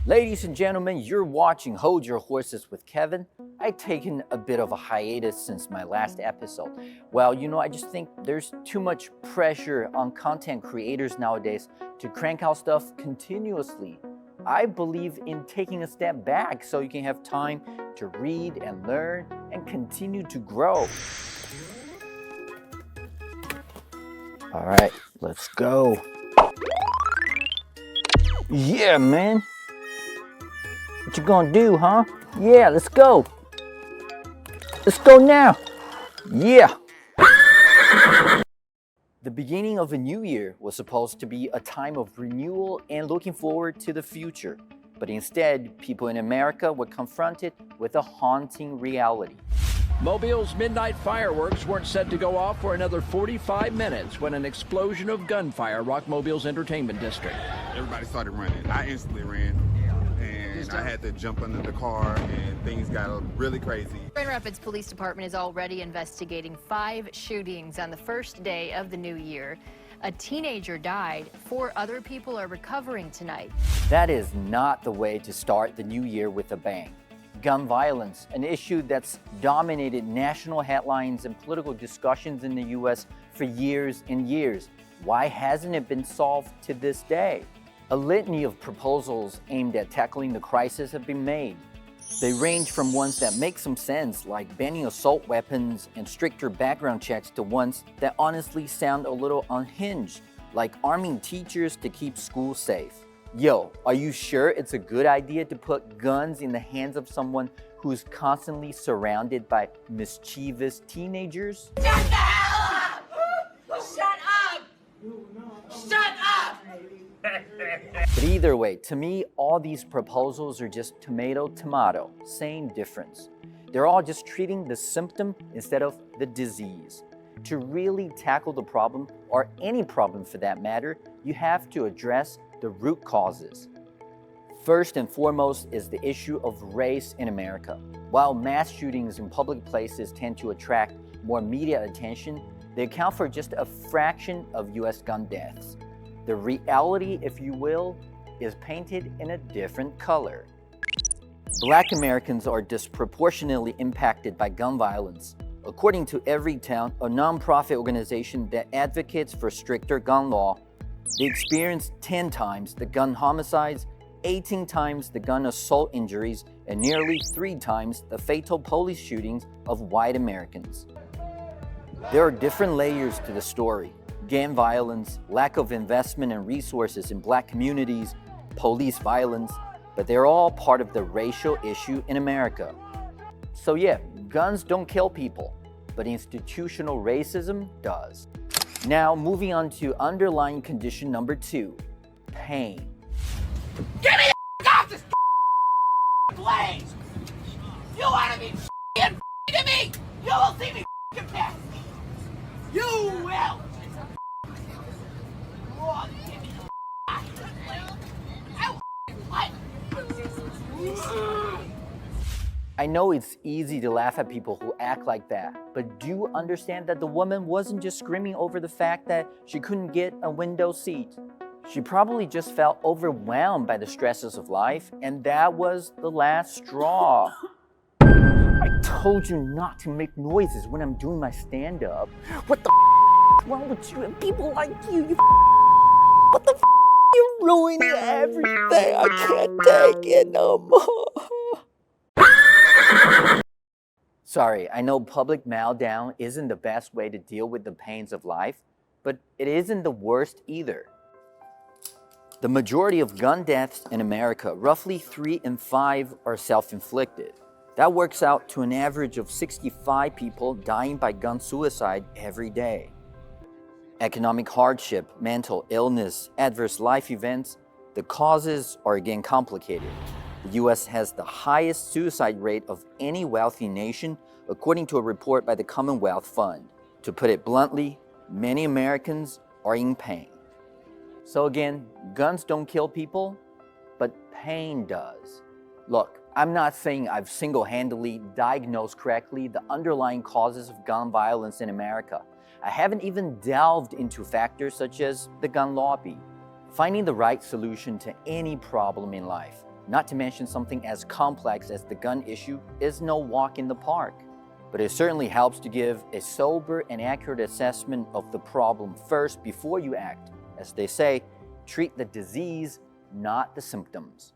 Ladies and gentlemen, you're watching Hold Your Horses with Kevin. I've taken a bit of a hiatus since my last episode. Well, I just think there's too much pressure on content creators nowadays to crank out stuff continuously. I believe in taking a step back so you can have time to read and learn and continue to grow. All right, let's go. Yeah, man. What you gonna do, huh? Yeah, let's go. Let's go now. Yeah. The beginning of a new year was supposed to be a time of renewal and looking forward to the future. But instead, people in America were confronted with a haunting reality. Mobile's midnight fireworks weren't set to go off for another 45 minutes when an explosion of gunfire rocked Mobile's entertainment district. Everybody started running. I instantly ran, and I had to jump under the car, and things got really crazy. Grand Rapids Police Department is already investigating 5 shootings on the first day of the new year. A teenager died. 4 other people are recovering tonight. That is not the way to start the new year with a bang. Gun violence, an issue that's dominated national headlines and political discussions in the U.S. for years and years. Why hasn't it been solved to this day? A litany of proposals aimed at tackling the crisis have been made. They range from ones that make some sense, like banning assault weapons and stricter background checks, to ones that honestly sound a little unhinged, like arming teachers to keep schools safe. Yo, are you sure it's a good idea to put guns in the hands of someone who's constantly surrounded by mischievous teenagers? Shut the hell up! Shut up! Shut up! But either way, to me, all these proposals are just tomato, same difference. They're all just treating the symptom instead of the disease. To really tackle the problem, or any problem for that matter, you have to address the root causes. First and foremost is the issue of race in America. While mass shootings in public places tend to attract more media attention, they account for just a fraction of US gun deaths. The reality, if you will, is painted in a different color. Black Americans are disproportionately impacted by gun violence. According to Everytown, a nonprofit organization that advocates for stricter gun law, they experienced 10 times the gun homicides, 18 times the gun assault injuries, and nearly 3 times the fatal police shootings of white Americans. There are different layers to the story: gang violence, lack of investment and resources in black communities, police violence, but they're all part of the racial issue in America. So yeah, guns don't kill people, but institutional racism does. Now, moving on to underlying condition number 2, pain. Get me the off this place! You wanna be to me? You will see me pissed! You will! I know it's easy to laugh at people who act like that, but do understand that the woman wasn't just screaming over the fact that she couldn't get a window seat. She probably just felt overwhelmed by the stresses of life, and that was the last straw. I told you not to make noises when I'm doing my stand-up. What the is wrong with you and people like you? What the you're ruining everything. I can't take it no more. Sorry, I know public meltdown isn't the best way to deal with the pains of life, but it isn't the worst either. The majority of gun deaths in America, roughly 3 in 5, are self-inflicted. That works out to an average of 65 people dying by gun suicide every day. Economic hardship, mental illness, adverse life events, the causes are again complicated. The US has the highest suicide rate of any wealthy nation, according to a report by the Commonwealth Fund. To put it bluntly, many Americans are in pain. So again, guns don't kill people, but pain does. Look, I'm not saying I've single-handedly diagnosed correctly the underlying causes of gun violence in America. I haven't even delved into factors such as the gun lobby. Finding the right solution to any problem in life Not to mention something as complex as the gun issue is no walk in the park. But it certainly helps to give a sober and accurate assessment of the problem first before you act. As they say, treat the disease, not the symptoms.